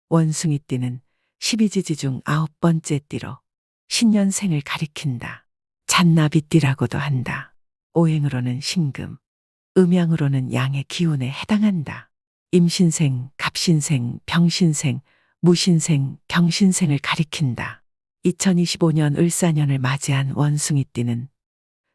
원숭이띠는 12지지 중 9번째 띠로 신년생을 가리킨다. 잔나비띠라고도 한다. 오행으로는 신금, 음양으로는 양의 기운에 해당한다. 임신생, 갑신생, 병신생, 무신생, 경신생을 가리킨다. 2025년 을사년을 맞이한 원숭이띠는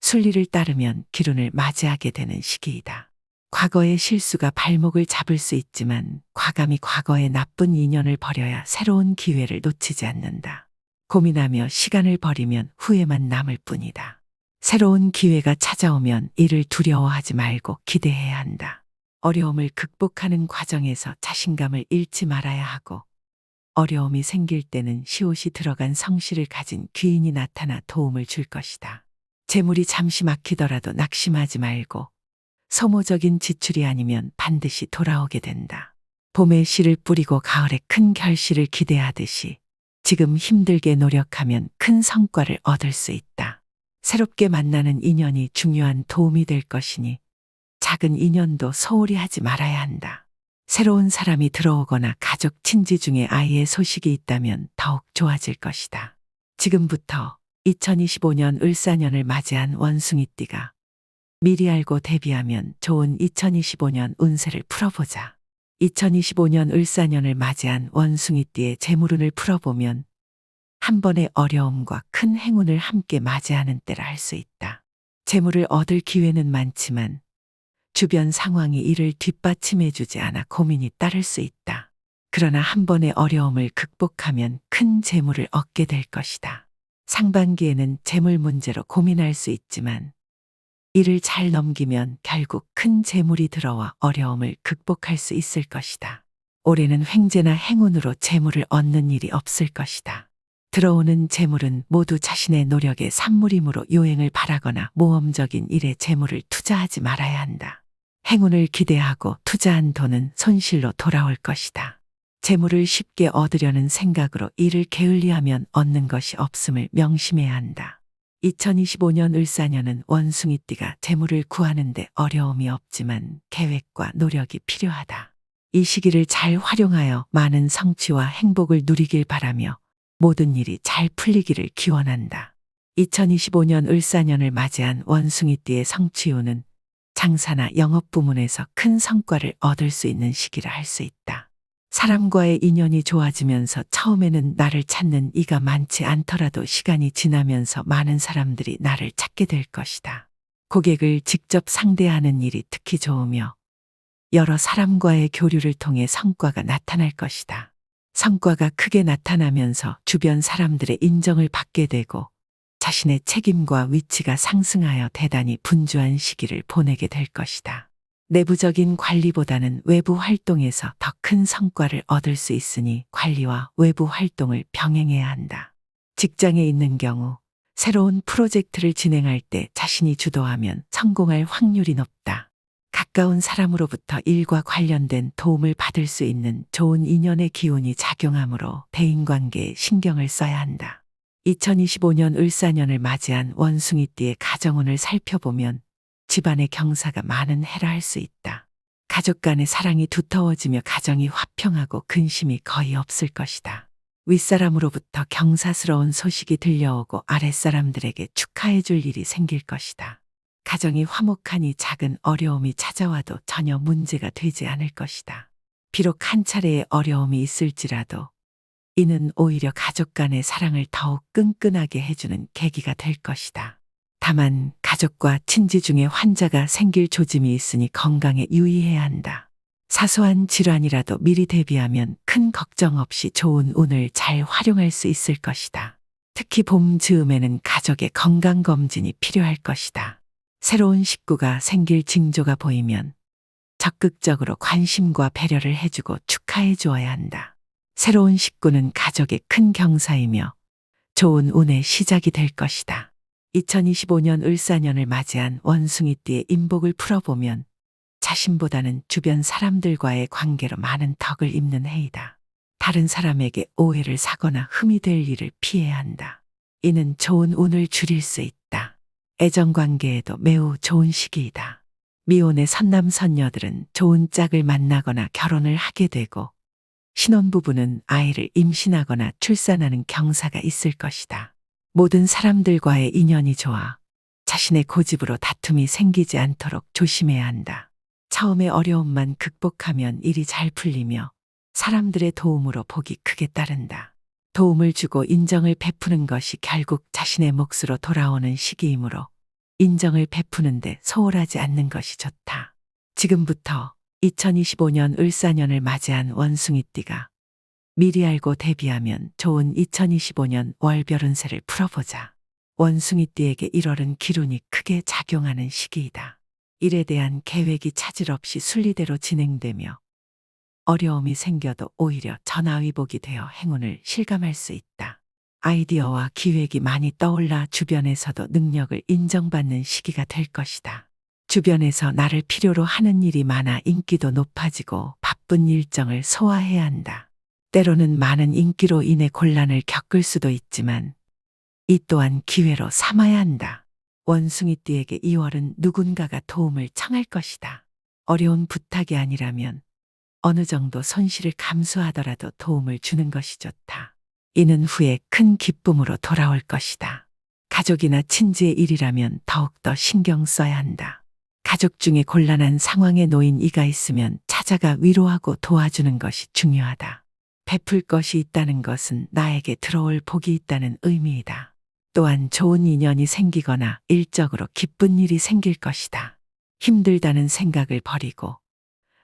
순리를 따르면 기운을 맞이하게 되는 시기이다. 과거의 실수가 발목을 잡을 수 있지만 과감히 과거의 나쁜 인연을 버려야 새로운 기회를 놓치지 않는다. 고민하며 시간을 버리면 후회만 남을 뿐이다. 새로운 기회가 찾아오면 이를 두려워하지 말고 기대해야 한다. 어려움을 극복하는 과정에서 자신감을 잃지 말아야 하고, 어려움이 생길 때는 시옷이 들어간 성실을 가진 귀인이 나타나 도움을 줄 것이다. 재물이 잠시 막히더라도 낙심하지 말고 소모적인 지출이 아니면 반드시 돌아오게 된다. 봄에 씨를 뿌리고 가을에 큰 결실을 기대하듯이 지금 힘들게 노력하면 큰 성과를 얻을 수 있다. 새롭게 만나는 인연이 중요한 도움이 될 것이니 작은 인연도 소홀히 하지 말아야 한다. 새로운 사람이 들어오거나 가족 친지 중에 아이의 소식이 있다면 더욱 좋아질 것이다. 지금부터 2025년 을사년을 맞이한 원숭이띠가 미리 알고 대비하면 좋은 2025년 운세를 풀어보자. 2025년 을사년을 맞이한 원숭이띠의 재물운을 풀어보면 한 번의 어려움과 큰 행운을 함께 맞이하는 때라 할 수 있다. 재물을 얻을 기회는 많지만 주변 상황이 이를 뒷받침해주지 않아 고민이 따를 수 있다. 그러나 한 번의 어려움을 극복하면 큰 재물을 얻게 될 것이다. 상반기에는 재물 문제로 고민할 수 있지만 이를 잘 넘기면 결국 큰 재물이 들어와 어려움을 극복할 수 있을 것이다. 올해는 횡재나 행운으로 재물을 얻는 일이 없을 것이다. 들어오는 재물은 모두 자신의 노력의 산물이므로 요행을 바라거나 모험적인 일에 재물을 투자하지 말아야 한다. 행운을 기대하고 투자한 돈은 손실로 돌아올 것이다. 재물을 쉽게 얻으려는 생각으로 이를 게을리하면 얻는 것이 없음을 명심해야 한다. 2025년 을사년은 원숭이띠가 재물을 구하는데 어려움이 없지만 계획과 노력이 필요하다. 이 시기를 잘 활용하여 많은 성취와 행복을 누리길 바라며 모든 일이 잘 풀리기를 기원한다. 2025년 을사년을 맞이한 원숭이띠의 성취운은 장사나 영업 부문에서 큰 성과를 얻을 수 있는 시기라 할 수 있다. 사람과의 인연이 좋아지면서 처음에는 나를 찾는 이가 많지 않더라도 시간이 지나면서 많은 사람들이 나를 찾게 될 것이다. 고객을 직접 상대하는 일이 특히 좋으며 여러 사람과의 교류를 통해 성과가 나타날 것이다. 성과가 크게 나타나면서 주변 사람들의 인정을 받게 되고 자신의 책임과 위치가 상승하여 대단히 분주한 시기를 보내게 될 것이다. 내부적인 관리보다는 외부 활동에서 더 큰 성과를 얻을 수 있으니 관리와 외부 활동을 병행해야 한다. 직장에 있는 경우 새로운 프로젝트를 진행할 때 자신이 주도하면 성공할 확률이 높다. 가까운 사람으로부터 일과 관련된 도움을 받을 수 있는 좋은 인연의 기운이 작용하므로 대인관계에 신경을 써야 한다. 2025년 을사년을 맞이한 원숭이띠의 가정운을 살펴보면 집안의 경사가 많은 해라 할 수 있다. 가족 간의 사랑이 두터워지며 가정이 화평하고 근심이 거의 없을 것이다. 윗사람으로부터 경사스러운 소식이 들려오고 아랫사람들에게 축하해 줄 일이 생길 것이다. 가정이 화목하니 작은 어려움이 찾아와도 전혀 문제가 되지 않을 것이다. 비록 한 차례의 어려움이 있을지라도 이는 오히려 가족 간의 사랑을 더욱 끈끈하게 해주는 계기가 될 것이다. 다만 가족과 친지 중에 환자가 생길 조짐이 있으니 건강에 유의해야 한다. 사소한 질환이라도 미리 대비하면 큰 걱정 없이 좋은 운을 잘 활용할 수 있을 것이다. 특히 봄 즈음에는 가족의 건강검진이 필요할 것이다. 새로운 식구가 생길 징조가 보이면 적극적으로 관심과 배려를 해주고 축하해 주어야 한다. 새로운 식구는 가족의 큰 경사이며 좋은 운의 시작이 될 것이다. 2025년 을사년을 맞이한 원숭이띠의 인복을 풀어보면 자신보다는 주변 사람들과의 관계로 많은 덕을 입는 해이다. 다른 사람에게 오해를 사거나 흠이 될 일을 피해야 한다. 이는 좋은 운을 줄일 수 있다. 애정관계에도 매우 좋은 시기이다. 미혼의 선남선녀들은 좋은 짝을 만나거나 결혼을 하게 되고 신혼부부는 아이를 임신하거나 출산하는 경사가 있을 것이다. 모든 사람들과의 인연이 좋아 자신의 고집으로 다툼이 생기지 않도록 조심해야 한다. 처음에 어려움만 극복하면 일이 잘 풀리며 사람들의 도움으로 복이 크게 따른다. 도움을 주고 인정을 베푸는 것이 결국 자신의 몫으로 돌아오는 시기이므로 인정을 베푸는데 소홀하지 않는 것이 좋다. 지금부터 2025년 을사년을 맞이한 원숭이띠가 미리 알고 대비하면 좋은 2025년 월별 운세를 풀어보자. 원숭이띠에게 1월은 기운이 크게 작용하는 시기이다. 일에 대한 계획이 차질 없이 순리대로 진행되며 어려움이 생겨도 오히려 전화위복이 되어 행운을 실감할 수 있다. 아이디어와 기획이 많이 떠올라 주변에서도 능력을 인정받는 시기가 될 것이다. 주변에서 나를 필요로 하는 일이 많아 인기도 높아지고 바쁜 일정을 소화해야 한다. 때로는 많은 인기로 인해 곤란을 겪을 수도 있지만 이 또한 기회로 삼아야 한다. 원숭이띠에게 2월은 누군가가 도움을 청할 것이다. 어려운 부탁이 아니라면 어느 정도 손실을 감수하더라도 도움을 주는 것이 좋다. 이는 후에 큰 기쁨으로 돌아올 것이다. 가족이나 친지의 일이라면 더욱더 신경 써야 한다. 가족 중에 곤란한 상황에 놓인 이가 있으면 찾아가 위로하고 도와주는 것이 중요하다. 베풀 것이 있다는 것은 나에게 들어올 복이 있다는 의미이다. 또한 좋은 인연이 생기거나 일적으로 기쁜 일이 생길 것이다. 힘들다는 생각을 버리고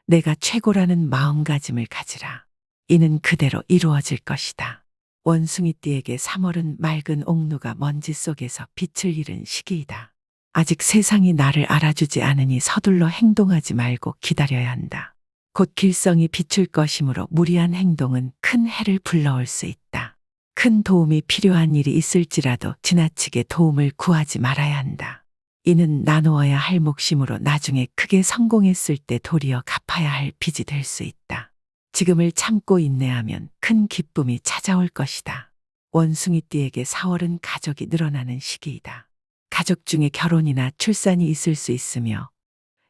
내가 최고라는 마음가짐을 가지라. 이는 그대로 이루어질 것이다. 원숭이띠에게 3월은 맑은 옥루가 먼지 속에서 빛을 잃은 시기이다. 아직 세상이 나를 알아주지 않으니 서둘러 행동하지 말고 기다려야 한다. 곧 길성이 비출 것이므로 무리한 행동은 큰 해를 불러올 수 있다. 큰 도움이 필요한 일이 있을지라도 지나치게 도움을 구하지 말아야 한다. 이는 나누어야 할 몫이므로 나중에 크게 성공했을 때 도리어 갚아야 할 빚이 될 수 있다. 지금을 참고 인내하면 큰 기쁨이 찾아올 것이다. 원숭이띠에게 4월은 가족이 늘어나는 시기이다. 가족 중에 결혼이나 출산이 있을 수 있으며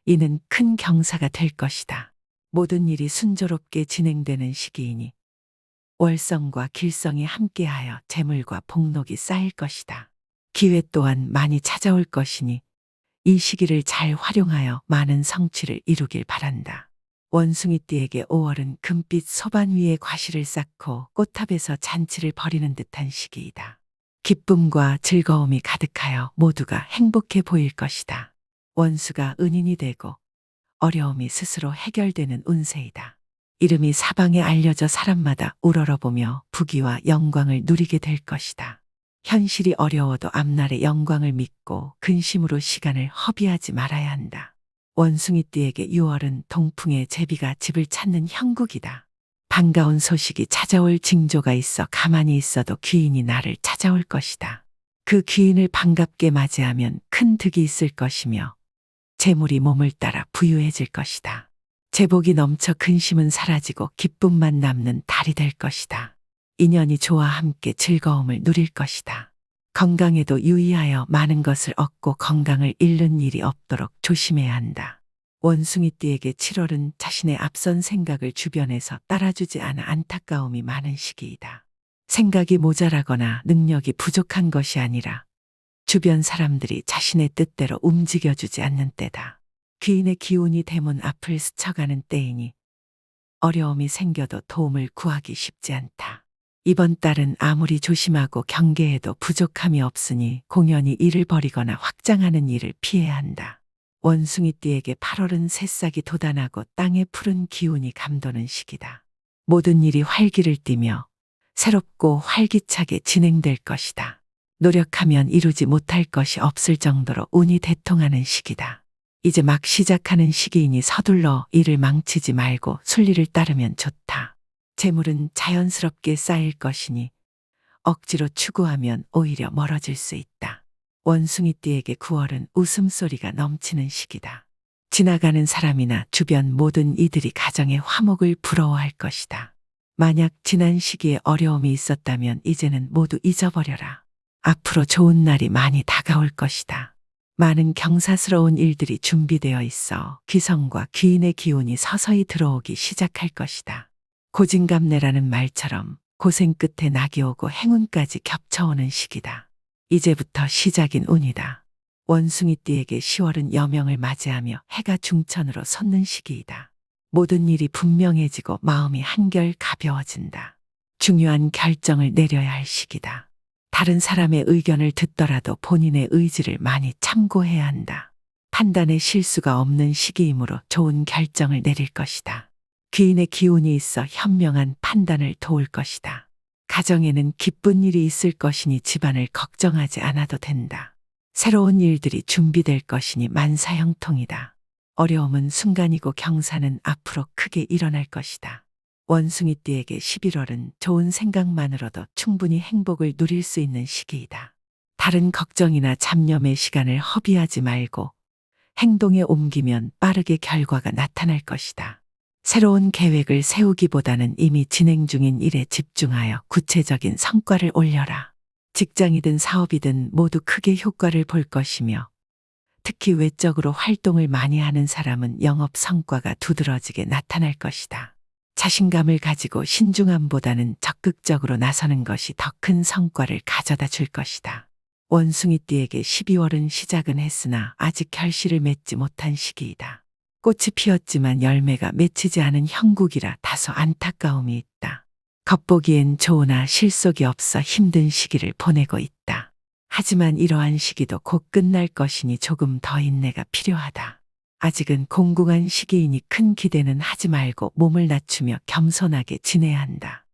이는 큰 경사가 될 것이다. 모든 일이 순조롭게 진행되는 시기이니 월성과 길성이 함께하여 재물과 복록이 쌓일 것이다. 기회 또한 많이 찾아올 것이니 이 시기를 잘 활용하여 많은 성취를 이루길 바란다. 원숭이띠에게 5월은 금빛 소반 위에 과실을 쌓고 꽃탑에서 잔치를 벌이는 듯한 시기이다. 기쁨과 즐거움이 가득하여 모두가 행복해 보일 것이다. 원수가 은인이 되고 어려움이 스스로 해결되는 운세이다. 이름이 사방에 알려져 사람마다 우러러보며 부귀와 영광을 누리게 될 것이다. 현실이 어려워도 앞날의 영광을 믿고 근심으로 시간을 허비하지 말아야 한다. 원숭이띠에게 6월은 동풍의 제비가 집을 찾는 형국이다. 반가운 소식이 찾아올 징조가 있어 가만히 있어도 귀인이 나를 찾아올 것이다. 그 귀인을 반갑게 맞이하면 큰 득이 있을 것이며 재물이 몸을 따라 부유해질 것이다. 제복이 넘쳐 근심은 사라지고 기쁨만 남는 달이 될 것이다. 인연이 좋아 함께 즐거움을 누릴 것이다. 건강에도 유의하여 많은 것을 얻고 건강을 잃는 일이 없도록 조심해야 한다. 원숭이띠에게 7월은 자신의 앞선 생각을 주변에서 따라주지 않아 안타까움이 많은 시기이다. 생각이 모자라거나 능력이 부족한 것이 아니라 주변 사람들이 자신의 뜻대로 움직여주지 않는 때다. 귀인의 기운이 대문 앞을 스쳐가는 때이니 어려움이 생겨도 도움을 구하기 쉽지 않다. 이번 달은 아무리 조심하고 경계해도 부족함이 없으니 공연히 일을 벌이거나 확장하는 일을 피해야 한다. 원숭이띠에게 8월은 새싹이 돋아나고 땅에 푸른 기운이 감도는 시기다. 모든 일이 활기를 띠며 새롭고 활기차게 진행될 것이다. 노력하면 이루지 못할 것이 없을 정도로 운이 대통하는 시기다. 이제 막 시작하는 시기이니 서둘러 일을 망치지 말고 순리를 따르면 좋다. 재물은 자연스럽게 쌓일 것이니 억지로 추구하면 오히려 멀어질 수 있다. 원숭이띠에게 9월은 웃음소리가 넘치는 시기다. 지나가는 사람이나 주변 모든 이들이 가정의 화목을 부러워할 것이다. 만약 지난 시기에 어려움이 있었다면 이제는 모두 잊어버려라. 앞으로 좋은 날이 많이 다가올 것이다. 많은 경사스러운 일들이 준비되어 있어 귀성과 귀인의 기운이 서서히 들어오기 시작할 것이다. 고진감래라는 말처럼 고생 끝에 낙이 오고 행운까지 겹쳐오는 시기다. 이제부터 시작인 운이다. 원숭이띠에게 10월은 여명을 맞이하며 해가 중천으로 솟는 시기이다. 모든 일이 분명해지고 마음이 한결 가벼워진다. 중요한 결정을 내려야 할 시기다. 다른 사람의 의견을 듣더라도 본인의 의지를 많이 참고해야 한다. 판단에 실수가 없는 시기이므로 좋은 결정을 내릴 것이다. 귀인의 기운이 있어 현명한 판단을 도울 것이다. 가정에는 기쁜 일이 있을 것이니 집안을 걱정하지 않아도 된다. 새로운 일들이 준비될 것이니 만사형통이다. 어려움은 순간이고 경사는 앞으로 크게 일어날 것이다. 원숭이띠에게 11월은 좋은 생각만으로도 충분히 행복을 누릴 수 있는 시기이다. 다른 걱정이나 잡념의 시간을 허비하지 말고 행동에 옮기면 빠르게 결과가 나타날 것이다. 새로운 계획을 세우기보다는 이미 진행 중인 일에 집중하여 구체적인 성과를 올려라. 직장이든 사업이든 모두 크게 효과를 볼 것이며 특히 외적으로 활동을 많이 하는 사람은 영업 성과가 두드러지게 나타날 것이다. 자신감을 가지고 신중함보다는 적극적으로 나서는 것이 더 큰 성과를 가져다 줄 것이다. 원숭이띠에게 12월은 시작은 했으나 아직 결실을 맺지 못한 시기이다. 꽃이 피었지만 열매가 맺히지 않은 형국이라 다소 안타까움이 있다. 겉보기엔 좋으나 실속이 없어 힘든 시기를 보내고 있다. 하지만 이러한 시기도 곧 끝날 것이니 조금 더 인내가 필요하다. 아직은 공공한 시기이니 큰 기대는 하지 말고 몸을 낮추며 겸손하게 지내야 한다.